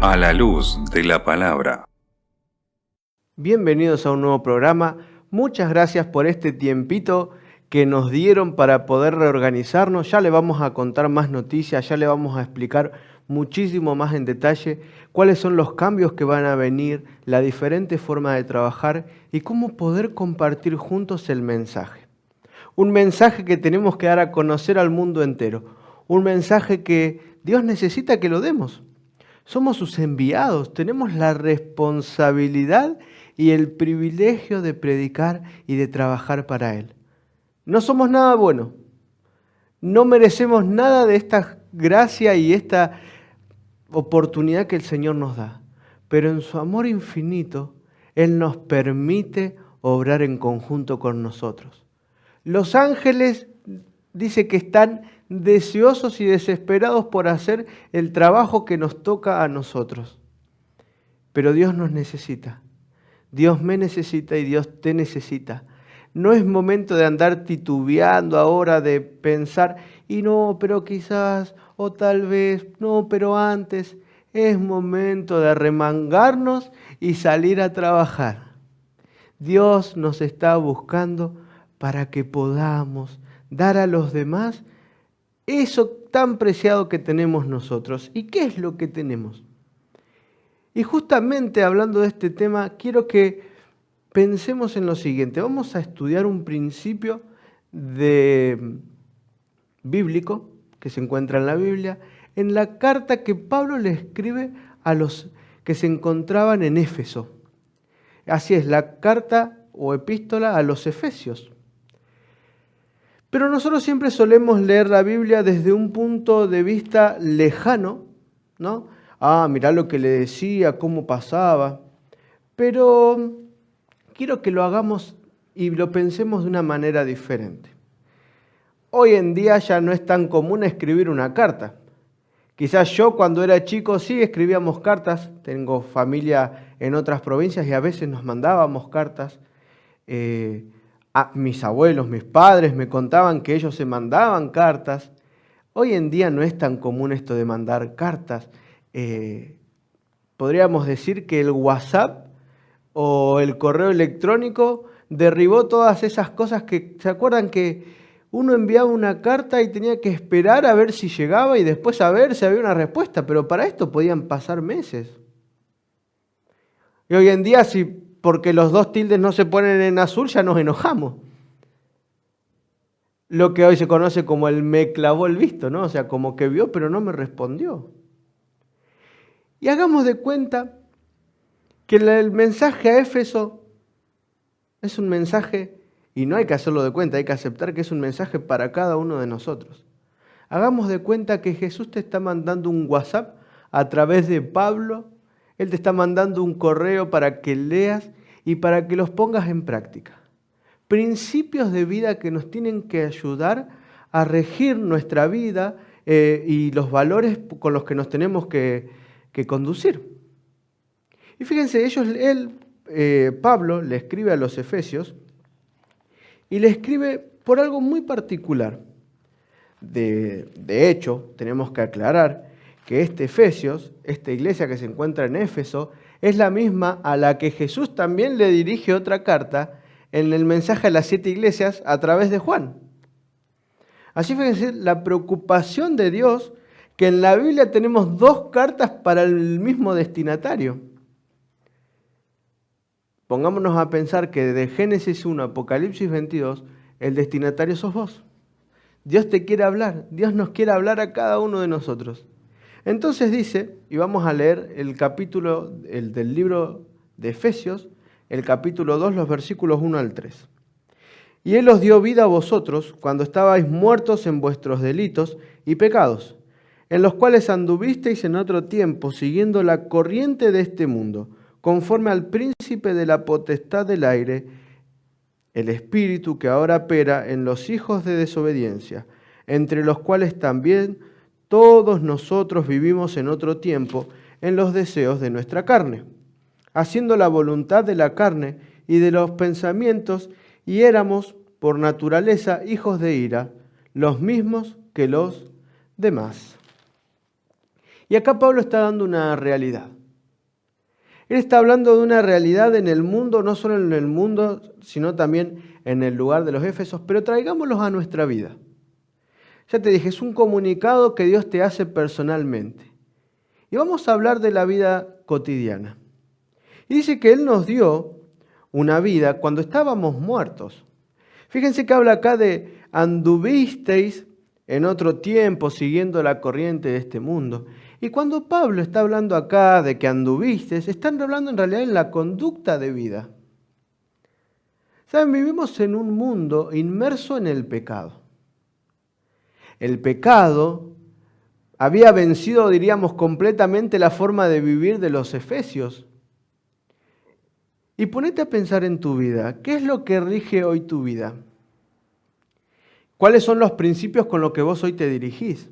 A la luz de la palabra. Bienvenidos a un nuevo programa. Muchas gracias por este tiempito que nos dieron para poder reorganizarnos. Ya le vamos a contar más noticias, ya le vamos a explicar muchísimo más en detalle cuáles son los cambios que van a venir, la diferente forma de trabajar y cómo poder compartir juntos el mensaje. Un mensaje que tenemos que dar a conocer al mundo entero. Un mensaje que Dios necesita que lo demos. Somos sus enviados, tenemos la responsabilidad y el privilegio de predicar y de trabajar para Él. No somos nada bueno, no merecemos nada de esta gracia y esta oportunidad que el Señor nos da, pero en su amor infinito, Él nos permite obrar en conjunto con nosotros. Los ángeles dice que están deseosos y desesperados por hacer el trabajo que nos toca a nosotros. Pero Dios nos necesita. Dios me necesita y Dios te necesita. No es momento de andar titubeando ahora, de pensar, y no, pero quizás, o tal vez, no, pero antes. Es momento de arremangarnos y salir a trabajar. Dios nos está buscando para que podamos dar a los demás eso tan preciado que tenemos nosotros. ¿Y qué es lo que tenemos? Y justamente hablando de este tema, quiero que pensemos en lo siguiente. Vamos a estudiar un principio bíblico que se encuentra en la Biblia, en la carta que Pablo le escribe a los que se encontraban en Éfeso. Así es, la carta o epístola a los Efesios. Pero nosotros siempre solemos leer la Biblia desde un punto de vista lejano, ¿no? Mirá lo que le decía, cómo pasaba. Pero quiero que lo hagamos y lo pensemos de una manera diferente. Hoy en día ya no es tan común escribir una carta. Quizás yo cuando era chico sí escribíamos cartas, tengo familia en otras provincias y a veces nos mandábamos cartas. Mis abuelos, mis padres me contaban que ellos se mandaban cartas. Hoy en día no es tan común esto de mandar cartas. Podríamos decir que el WhatsApp o el correo electrónico derribó todas esas cosas que, ¿se acuerdan que uno enviaba una carta y tenía que esperar a ver si llegaba y después a ver si había una respuesta? Pero para esto podían pasar meses. Y hoy en día, porque los dos tildes no se ponen en azul, ya nos enojamos. Lo que hoy se conoce como el me clavó el visto, ¿no? O sea, como que vio pero no me respondió. Y hagamos de cuenta que el mensaje a Éfeso es un mensaje, y no hay que hacerlo de cuenta, hay que aceptar que es un mensaje para cada uno de nosotros. Hagamos de cuenta que Jesús te está mandando un WhatsApp a través de Pablo. Él te está mandando un correo para que leas y para que los pongas en práctica. Principios de vida que nos tienen que ayudar a regir nuestra vida y los valores con los que nos tenemos que conducir. Y fíjense, Pablo le escribe a los Efesios y le escribe por algo muy particular. De hecho, tenemos que aclarar que Efesios, esta iglesia que se encuentra en Éfeso, es la misma a la que Jesús también le dirige otra carta en el mensaje a las 7 iglesias a través de Juan. Así fíjense la preocupación de Dios, que en la Biblia tenemos 2 cartas para el mismo destinatario. Pongámonos a pensar que de Génesis 1 a Apocalipsis 22, el destinatario sos vos. Dios te quiere hablar, Dios nos quiere hablar a cada uno de nosotros. Entonces dice, y vamos a leer el capítulo del libro de Efesios, el capítulo 2, los versículos 1 al 3. Y Él os dio vida a vosotros cuando estabais muertos en vuestros delitos y pecados, en los cuales anduvisteis en otro tiempo, siguiendo la corriente de este mundo, conforme al príncipe de la potestad del aire, el espíritu que ahora opera en los hijos de desobediencia, entre los cuales también todos nosotros vivimos en otro tiempo en los deseos de nuestra carne, haciendo la voluntad de la carne y de los pensamientos, y éramos por naturaleza hijos de ira, los mismos que los demás. Y acá Pablo está dando una realidad. Él está hablando de una realidad en el mundo, no solo en el mundo, sino también en el lugar de los Éfesos, pero traigámoslos a nuestra vida. Ya te dije, es un comunicado que Dios te hace personalmente. Y vamos a hablar de la vida cotidiana. Y dice que Él nos dio una vida cuando estábamos muertos. Fíjense que habla acá de anduvisteis en otro tiempo siguiendo la corriente de este mundo. Y cuando Pablo está hablando acá de que anduvisteis, están hablando en realidad en la conducta de vida. ¿Saben? Vivimos en un mundo inmerso en el pecado. El pecado había vencido, diríamos, completamente la forma de vivir de los efesios. Y ponete a pensar en tu vida. ¿Qué es lo que rige hoy tu vida? ¿Cuáles son los principios con los que vos hoy te dirigís?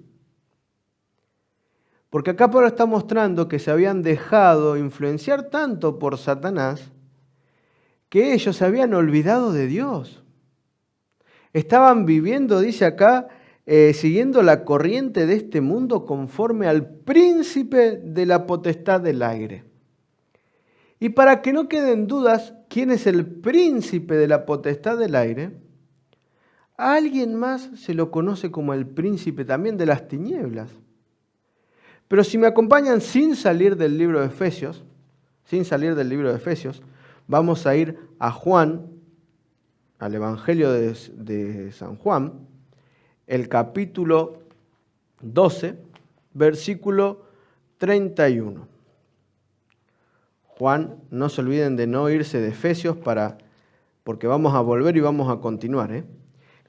Porque acá Pablo está mostrando que se habían dejado influenciar tanto por Satanás que ellos se habían olvidado de Dios. Estaban viviendo, dice acá, siguiendo la corriente de este mundo conforme al príncipe de la potestad del aire. Y para que no queden dudas, ¿quién es el príncipe de la potestad del aire? A alguien más se lo conoce como el príncipe también de las tinieblas. Pero si me acompañan sin salir del libro de Efesios, vamos a ir a Juan, al Evangelio de San Juan, el capítulo 12, versículo 31. Juan, no se olviden de no irse de Efesios porque vamos a volver y vamos a continuar.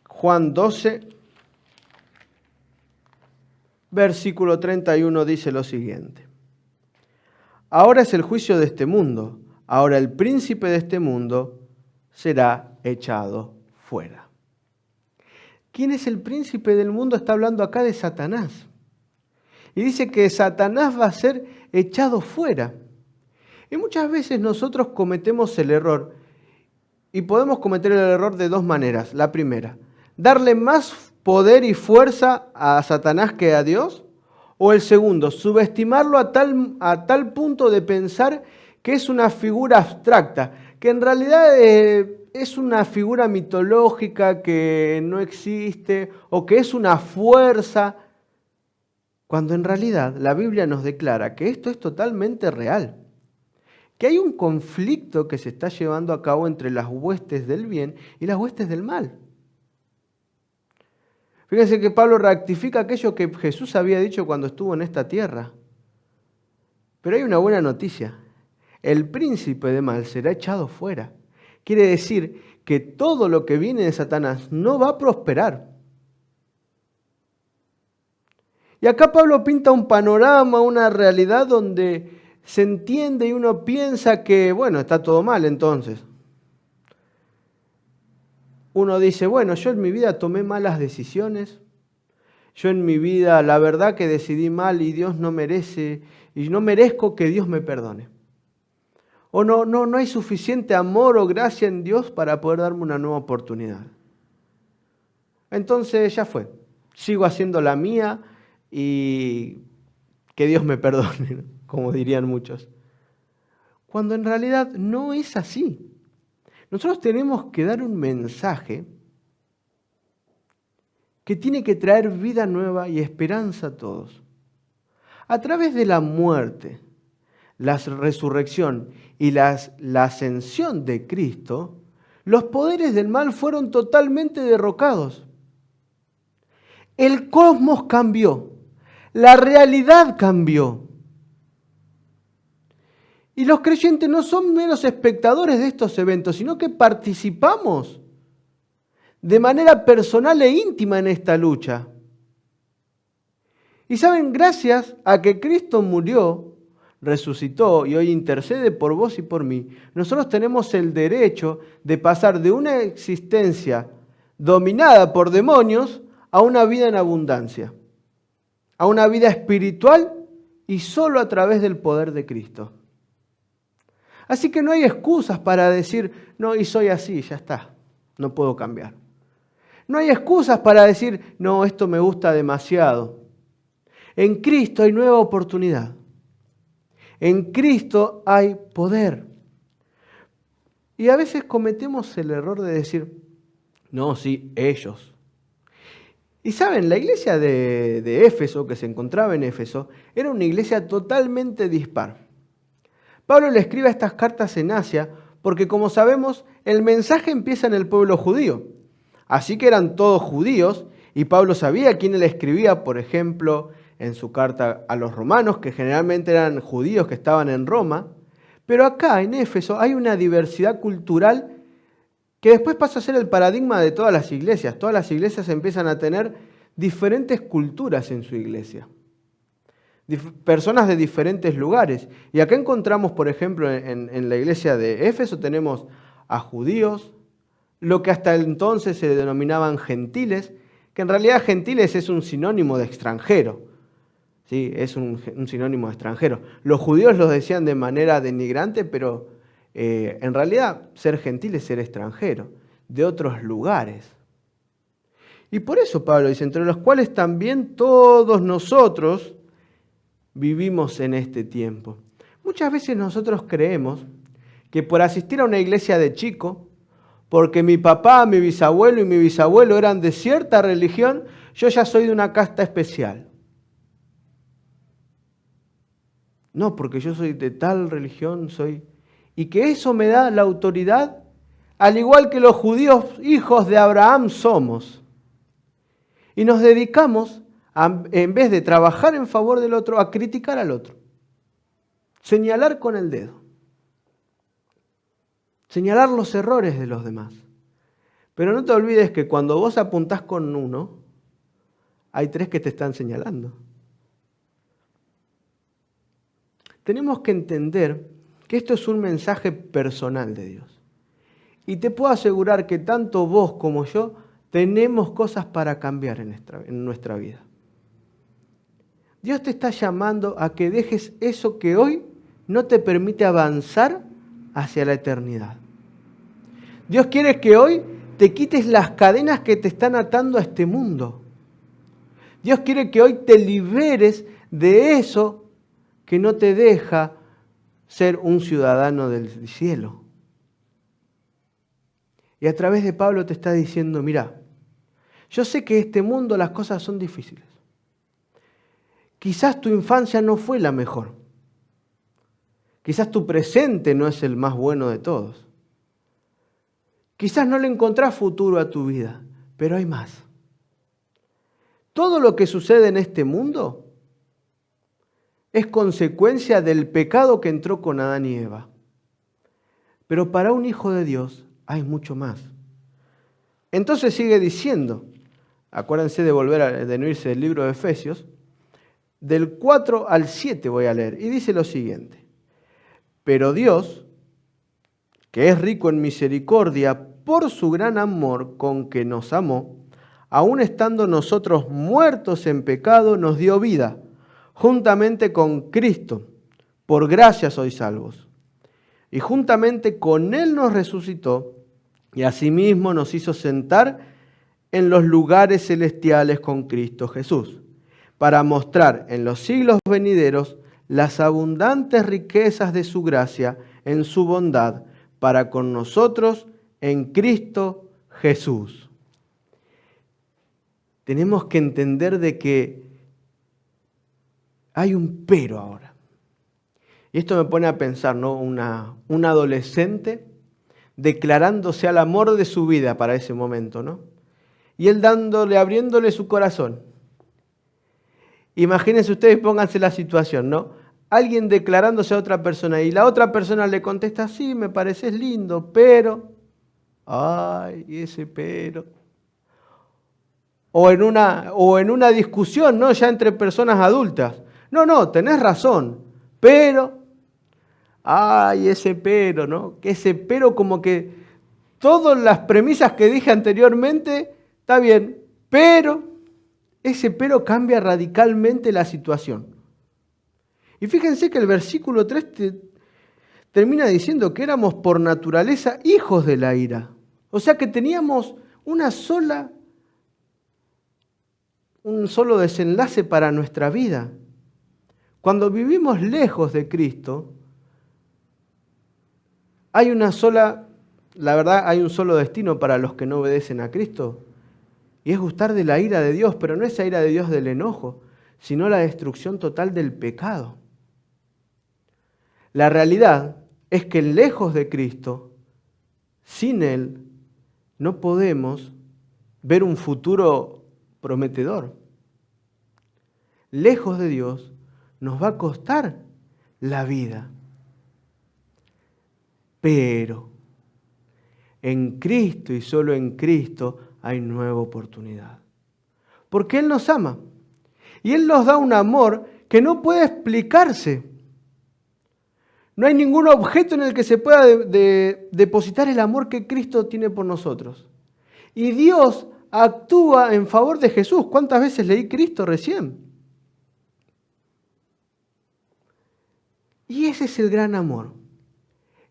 Juan 12, versículo 31 dice lo siguiente. Ahora es el juicio de este mundo. Ahora el príncipe de este mundo será echado fuera. ¿Quién es el príncipe del mundo? Está hablando acá de Satanás. Y dice que Satanás va a ser echado fuera. Y muchas veces nosotros cometemos el error. Y podemos cometer el error de dos maneras. La primera, darle más poder y fuerza a Satanás que a Dios. O el segundo, subestimarlo a tal punto de pensar que es una figura abstracta, que en realidad es una figura mitológica que no existe o que es una fuerza, cuando en realidad la Biblia nos declara que esto es totalmente real, que hay un conflicto que se está llevando a cabo entre las huestes del bien y las huestes del mal. Fíjense que Pablo rectifica aquello que Jesús había dicho cuando estuvo en esta tierra. Pero hay una buena noticia. El príncipe de mal será echado fuera. Quiere decir que todo lo que viene de Satanás no va a prosperar. Y acá Pablo pinta un panorama, una realidad donde se entiende y uno piensa que, bueno, está todo mal entonces. Uno dice, bueno, yo en mi vida tomé malas decisiones, yo en mi vida la verdad que decidí mal y Dios no merece, y no merezco que Dios me perdone. O no hay suficiente amor o gracia en Dios para poder darme una nueva oportunidad. Entonces ya fue, sigo haciendo la mía y que Dios me perdone, como dirían muchos. Cuando en realidad no es así. Nosotros tenemos que dar un mensaje que tiene que traer vida nueva y esperanza a todos. A través de la muerte, la resurrección y la ascensión de Cristo, los poderes del mal fueron totalmente derrocados. El cosmos cambió, la realidad cambió. Y los creyentes no son meros espectadores de estos eventos, sino que participamos de manera personal e íntima en esta lucha. Y saben, gracias a que Cristo murió, resucitó y hoy intercede por vos y por mí, nosotros tenemos el derecho de pasar de una existencia dominada por demonios a una vida en abundancia, a una vida espiritual y solo a través del poder de Cristo. Así que no hay excusas para decir, no, y soy así, ya está, no puedo cambiar. No hay excusas para decir, no, esto me gusta demasiado. En Cristo hay nueva oportunidad. En Cristo hay poder. Y a veces cometemos el error de decir, no, sí, ellos. Y saben, la iglesia de Éfeso, que se encontraba en Éfeso, era una iglesia totalmente dispar. Pablo le escribe estas cartas en Asia porque, como sabemos, el mensaje empieza en el pueblo judío. Así que eran todos judíos y Pablo sabía a quién le escribía, por ejemplo, en su carta a los romanos, que generalmente eran judíos que estaban en Roma. Pero acá en Éfeso hay una diversidad cultural que después pasa a ser el paradigma de todas las iglesias. Todas las iglesias empiezan a tener diferentes culturas en su iglesia. Personas de diferentes lugares. Y acá encontramos, por ejemplo, en la iglesia de Éfeso tenemos a judíos, lo que hasta entonces se denominaban gentiles, que en realidad gentiles es un sinónimo de extranjero. Sí, es un sinónimo de extranjero. Los judíos los decían de manera denigrante, pero en realidad ser gentil es ser extranjero, de otros lugares. Y por eso Pablo dice, entre los cuales también todos nosotros vivimos en este tiempo. Muchas veces nosotros creemos que por asistir a una iglesia de chico, porque mi papá, mi bisabuelo y mi bisabuelo eran de cierta religión, yo ya soy de una casta especial. No, porque yo soy de tal religión, y que eso me da la autoridad, al igual que los judíos hijos de Abraham somos. Y nos dedicamos, en vez de trabajar en favor del otro, a criticar al otro. Señalar con el dedo. Señalar los errores de los demás. Pero no te olvides que cuando vos apuntás con uno, hay 3 que te están señalando. Tenemos que entender que esto es un mensaje personal de Dios. Y te puedo asegurar que tanto vos como yo tenemos cosas para cambiar en nuestra vida. Dios te está llamando a que dejes eso que hoy no te permite avanzar hacia la eternidad. Dios quiere que hoy te quites las cadenas que te están atando a este mundo. Dios quiere que hoy te liberes de eso que no te deja ser un ciudadano del cielo. Y a través de Pablo te está diciendo, mira, yo sé que en este mundo las cosas son difíciles. Quizás tu infancia no fue la mejor. Quizás tu presente no es el más bueno de todos. Quizás no le encontrás futuro a tu vida, pero hay más. Todo lo que sucede en este mundo es consecuencia del pecado que entró con Adán y Eva. Pero para un hijo de Dios hay mucho más. Entonces sigue diciendo, acuérdense de no irse del libro de Efesios, del 4 al 7 voy a leer, y dice lo siguiente. Pero Dios, que es rico en misericordia, por su gran amor con que nos amó, aun estando nosotros muertos en pecado, nos dio vida, juntamente con Cristo. Por gracia sois salvos. Y juntamente con Él nos resucitó, y asimismo nos hizo sentar en los lugares celestiales con Cristo Jesús, para mostrar en los siglos venideros las abundantes riquezas de su gracia en su bondad para con nosotros en Cristo Jesús. Tenemos que entender de que hay un pero ahora. Y esto me pone a pensar, ¿no? Un adolescente declarándose al amor de su vida para ese momento, ¿no? Y él abriéndole su corazón. Imagínense ustedes, pónganse la situación, ¿no? Alguien declarándose a otra persona y la otra persona le contesta, sí, me pareces lindo, pero, ay, ese pero. O en una discusión, ¿no? Ya entre personas adultas. No, tenés razón, pero, ay, ese pero, ¿no? Que ese pero como que todas las premisas que dije anteriormente, está bien, pero ese pero cambia radicalmente la situación. Y fíjense que el versículo 3 termina diciendo que éramos por naturaleza hijos de la ira. O sea que teníamos una sola un solo desenlace para nuestra vida. Cuando vivimos lejos de Cristo, hay la verdad, hay un solo destino para los que no obedecen a Cristo, y es gustar de la ira de Dios, pero no esa ira de Dios del enojo, sino la destrucción total del pecado. La realidad es que lejos de Cristo, sin Él, no podemos ver un futuro prometedor. Lejos de Dios nos va a costar la vida. Pero en Cristo y solo en Cristo hay nueva oportunidad. Porque Él nos ama. Y Él nos da un amor que no puede explicarse. No hay ningún objeto en el que se pueda depositar el amor que Cristo tiene por nosotros. Y Dios actúa en favor de Jesús. ¿Cuántas veces leí Cristo recién? Y ese es el gran amor.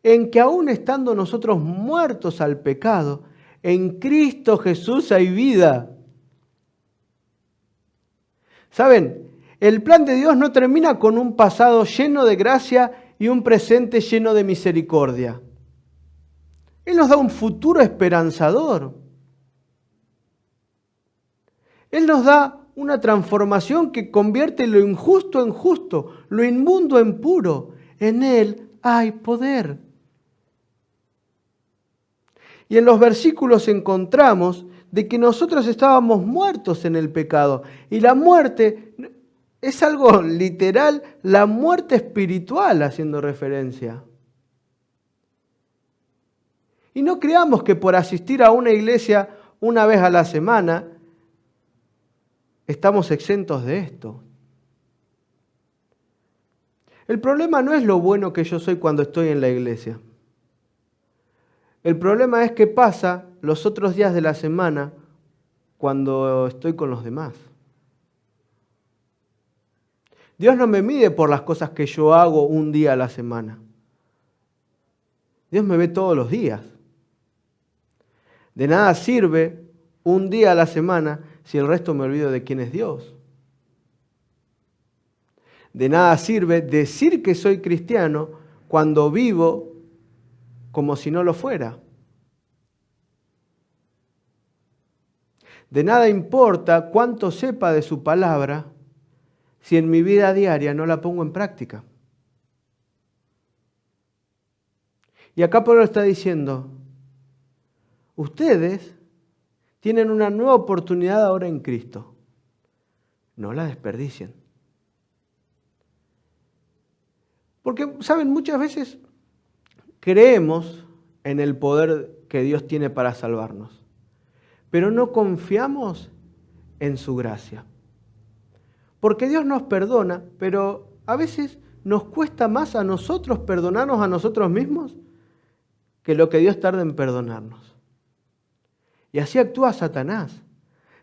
En que aún estando nosotros muertos al pecado, en Cristo Jesús hay vida. ¿Saben? El plan de Dios no termina con un pasado lleno de gracia y un presente lleno de misericordia. Él nos da un futuro esperanzador. Él nos da una transformación que convierte lo injusto en justo, lo inmundo en puro. En Él hay poder. Y en los versículos encontramos de que nosotros estábamos muertos en el pecado. Y la muerte es algo literal, la muerte espiritual, haciendo referencia. Y no creamos que por asistir a una iglesia una vez a la semana estamos exentos de esto. El problema no es lo bueno que yo soy cuando estoy en la iglesia. El problema es qué pasa los otros días de la semana cuando estoy con los demás. Dios no me mide por las cosas que yo hago un día a la semana. Dios me ve todos los días. De nada sirve un día a la semana si el resto me olvido de quién es Dios. De nada sirve decir que soy cristiano cuando vivo como si no lo fuera. De nada importa cuánto sepa de su palabra si en mi vida diaria no la pongo en práctica. Y acá Pablo está diciendo, ustedes tienen una nueva oportunidad ahora en Cristo. No la desperdicien. Porque, ¿saben? Muchas veces creemos en el poder que Dios tiene para salvarnos, pero no confiamos en su gracia. Porque Dios nos perdona, pero a veces nos cuesta más a nosotros perdonarnos a nosotros mismos que lo que Dios tarda en perdonarnos. Y así actúa Satanás.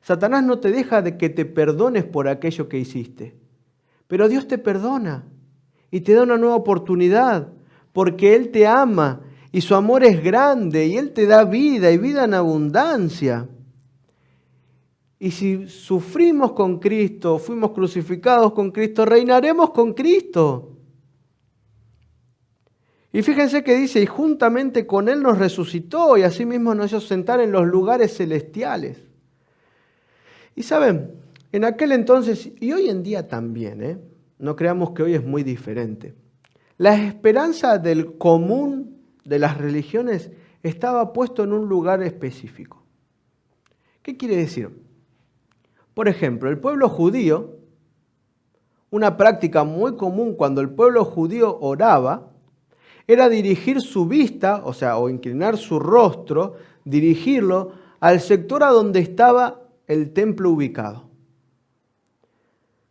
Satanás no te deja de que te perdones por aquello que hiciste, pero Dios te perdona y te da una nueva oportunidad porque Él te ama y su amor es grande y Él te da vida y vida en abundancia. Y si sufrimos con Cristo, fuimos crucificados con Cristo, reinaremos con Cristo. Y fíjense que dice, y juntamente con Él nos resucitó y asimismo nos hizo sentar en los lugares celestiales. Y saben, en aquel entonces, y hoy en día también, no creamos que hoy es muy diferente, la esperanza del común de las religiones estaba puesto en un lugar específico. ¿Qué quiere decir? Por ejemplo, el pueblo judío, una práctica muy común cuando el pueblo judío oraba, era dirigir su vista, o inclinar su rostro, dirigirlo al sector a donde estaba el templo ubicado.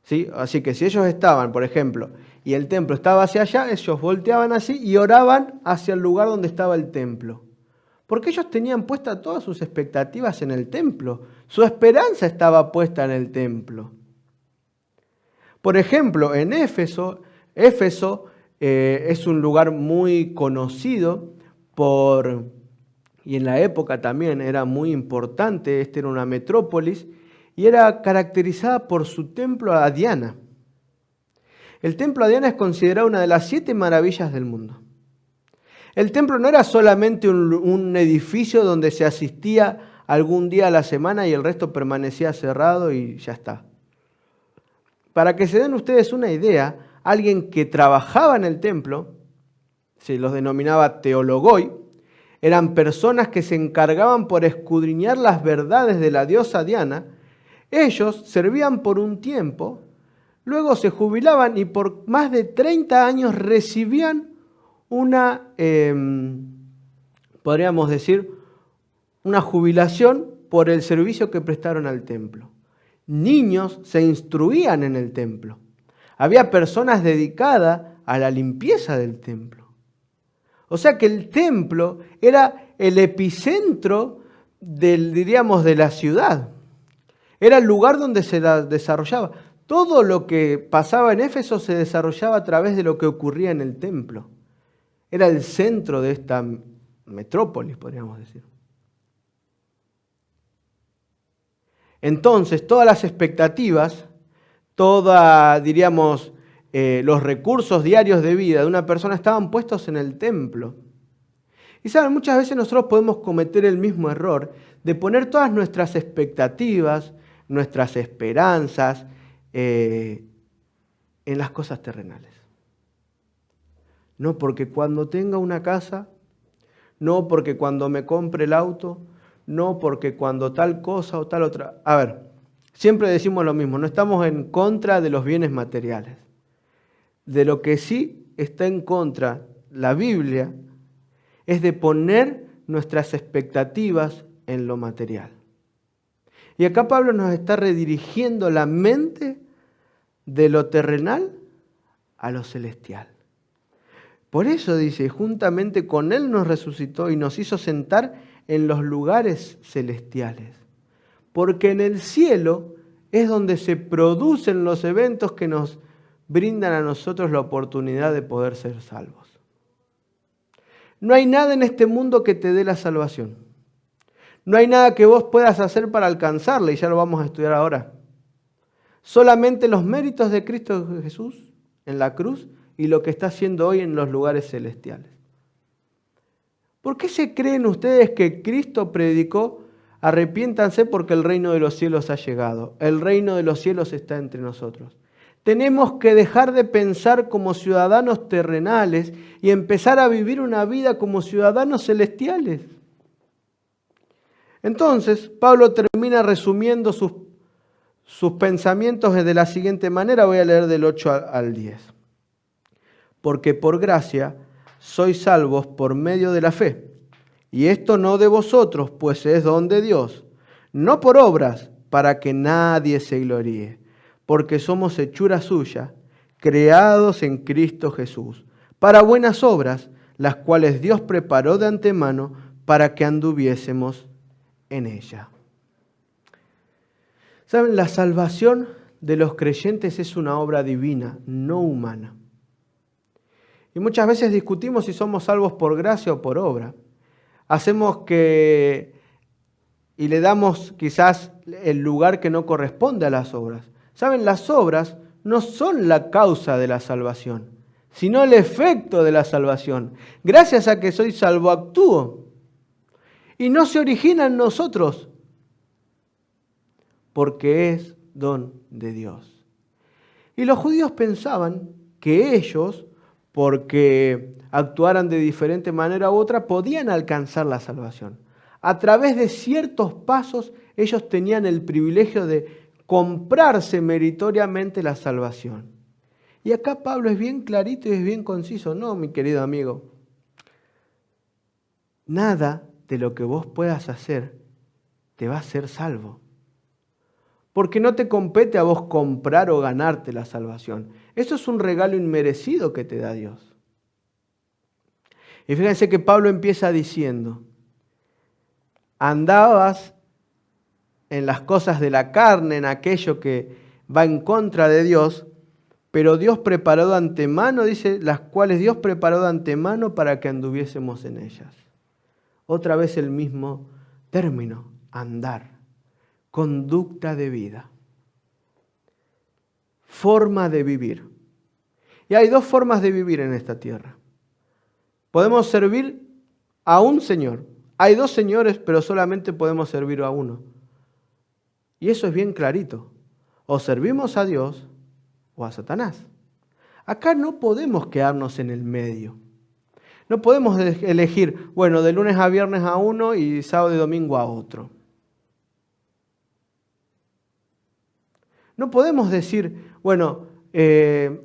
¿Sí? Así que si ellos estaban, por ejemplo, y el templo estaba hacia allá, ellos volteaban así y oraban hacia el lugar donde estaba el templo. Porque ellos tenían puestas todas sus expectativas en el templo. Su esperanza estaba puesta en el templo. Por ejemplo, en Éfeso es un lugar muy conocido y en la época también era muy importante, era una metrópolis, y era caracterizada por su templo a Diana. El templo a Diana es considerado una de las 7 maravillas del mundo. El templo no era solamente un edificio donde se asistía algún día a la semana y el resto permanecía cerrado y ya está. Para que se den ustedes una idea, alguien que trabajaba en el templo, se los denominaba teologoi, eran personas que se encargaban por escudriñar las verdades de la diosa Diana. Ellos servían por un tiempo, luego se jubilaban y por más de 30 años recibían una, podríamos decir, una jubilación por el servicio que prestaron al templo. Niños se instruían en el templo. Había personas dedicadas a la limpieza del templo. O sea que el templo era el epicentro diríamos, de la ciudad. Era el lugar donde se desarrollaba. Todo lo que pasaba en Éfeso se desarrollaba a través de lo que ocurría en el templo. Era el centro de esta metrópolis, podríamos decir. Entonces, todas las expectativas, diríamos, los recursos diarios de vida de una persona estaban puestos en el templo. Y saben, muchas veces nosotros podemos cometer el mismo error de poner todas nuestras expectativas, nuestras esperanzas en las cosas terrenales. No porque cuando tenga una casa, no porque cuando me compre el auto, no porque cuando tal cosa o tal otra. A ver, siempre decimos lo mismo, no estamos en contra de los bienes materiales. De lo que sí está en contra la Biblia es de poner nuestras expectativas en lo material. Y acá Pablo nos está redirigiendo la mente de lo terrenal a lo celestial. Por eso dice, juntamente con Él nos resucitó y nos hizo sentar en los lugares celestiales. Porque en el cielo es donde se producen los eventos que nos brindan a nosotros la oportunidad de poder ser salvos. No hay nada en este mundo que te dé la salvación. No hay nada que vos puedas hacer para alcanzarla, y ya lo vamos a estudiar ahora. Solamente los méritos de Cristo Jesús en la cruz y lo que está haciendo hoy en los lugares celestiales. ¿Por qué se creen ustedes que Cristo predicó? Arrepiéntanse porque el reino de los cielos ha llegado. El reino de los cielos está entre nosotros. Tenemos que dejar de pensar como ciudadanos terrenales y empezar a vivir una vida como ciudadanos celestiales. Entonces, Pablo termina resumiendo sus pensamientos de la siguiente manera. Voy a leer del 8 al 10. Porque por gracia sois salvos por medio de la fe. Y esto no de vosotros, pues es don de Dios. No por obras, para que nadie se gloríe. Porque somos hechura suya, creados en Cristo Jesús, para buenas obras, las cuales Dios preparó de antemano para que anduviésemos en ella. ¿Saben? La salvación de los creyentes es una obra divina, no humana. Y muchas veces discutimos si somos salvos por gracia o por obra. Y le damos quizás el lugar que no corresponde a las obras. ¿Saben? Las obras no son la causa de la salvación, sino el efecto de la salvación. Gracias a que soy salvo actúo. Y no se origina en nosotros, porque es don de Dios. Y los judíos pensaban que ellos, porque actuaran de diferente manera u otra, podían alcanzar la salvación. A través de ciertos pasos, ellos tenían el privilegio de comprarse meritoriamente la salvación. Y acá Pablo es bien clarito y es bien conciso. No, mi querido amigo. Nada de lo que vos puedas hacer te va a hacer salvo. Porque no te compete a vos comprar o ganarte la salvación. Eso es un regalo inmerecido que te da Dios. Y fíjense que Pablo empieza diciendo, andabas en las cosas de la carne, en aquello que va en contra de Dios, pero Dios preparó de antemano, dice, las cuales Dios preparó de antemano para que anduviésemos en ellas. Otra vez el mismo término, andar. conducta de vida, forma de vivir. Y hay dos formas de vivir en esta tierra. Podemos servir a un Señor. Hay dos señores, pero solamente podemos servir a uno. Y eso es bien clarito. O servimos a Dios o a Satanás. Acá no podemos quedarnos en el medio. No podemos elegir, bueno, de lunes a viernes a uno y sábado y domingo a otro. No podemos decir, bueno,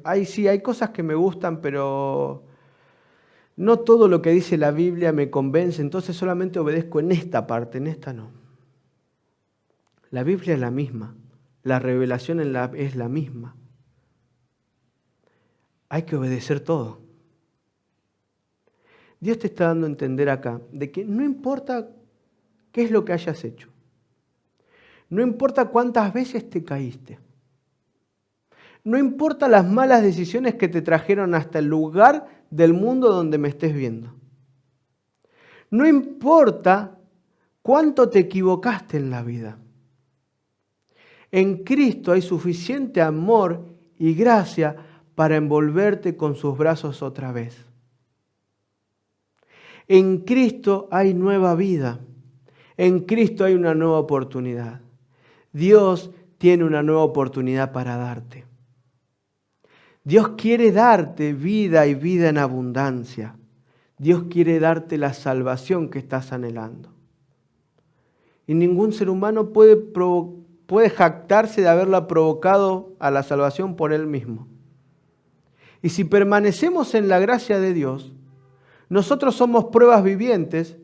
hay cosas que me gustan, pero no todo lo que dice la Biblia me convence, entonces solamente obedezco en esta parte, en esta no. La Biblia es la misma, la revelación es la misma. Hay que obedecer todo. Dios te está dando a entender acá de que no importa qué es lo que hayas hecho, no importa cuántas veces te caíste, no importa las malas decisiones que te trajeron hasta el lugar del mundo donde me estés viendo, no importa cuánto te equivocaste en la vida. En Cristo hay suficiente amor y gracia para envolverte con sus brazos otra vez. En Cristo hay nueva vida. En Cristo hay una nueva oportunidad. Dios tiene una nueva oportunidad para darte. Dios quiere darte vida y vida en abundancia. Dios quiere darte la salvación que estás anhelando. Y ningún ser humano puede jactarse de haberla provocado a la salvación por él mismo. Y si permanecemos en la gracia de Dios, nosotros somos pruebas vivientes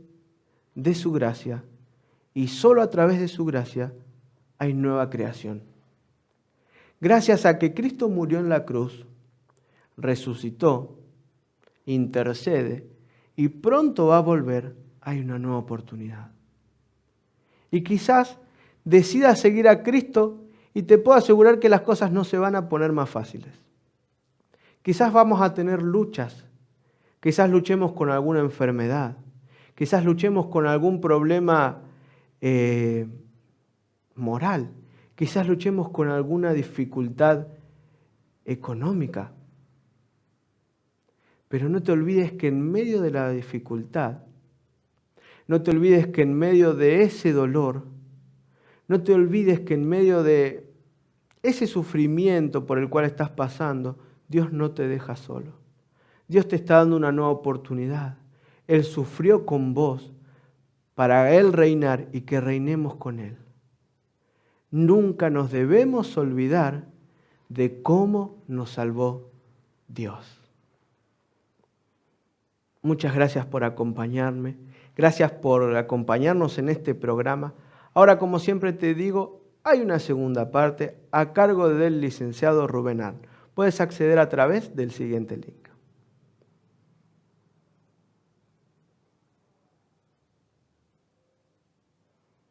de su gracia. Y solo a través de su gracia hay nueva creación. Gracias a que Cristo murió en la cruz, resucitó, intercede y pronto va a volver, hay una nueva oportunidad. Y quizás decidas seguir a Cristo y te puedo asegurar que las cosas no se van a poner más fáciles. Quizás vamos a tener luchas, quizás luchemos con alguna enfermedad, quizás luchemos con algún problema moral, quizás luchemos con alguna dificultad económica. Pero no te olvides que en medio de la dificultad, no te olvides que en medio de ese dolor, no te olvides que en medio de ese sufrimiento por el cual estás pasando, Dios no te deja solo. Dios te está dando una nueva oportunidad. Él sufrió con vos para Él reinar y que reinemos con Él. Nunca nos debemos olvidar de cómo nos salvó Dios. Muchas gracias por acompañarme. Gracias por acompañarnos en este programa. Ahora, como siempre te digo, hay una segunda parte a cargo del licenciado Rubén Arn. Puedes acceder a través del siguiente link.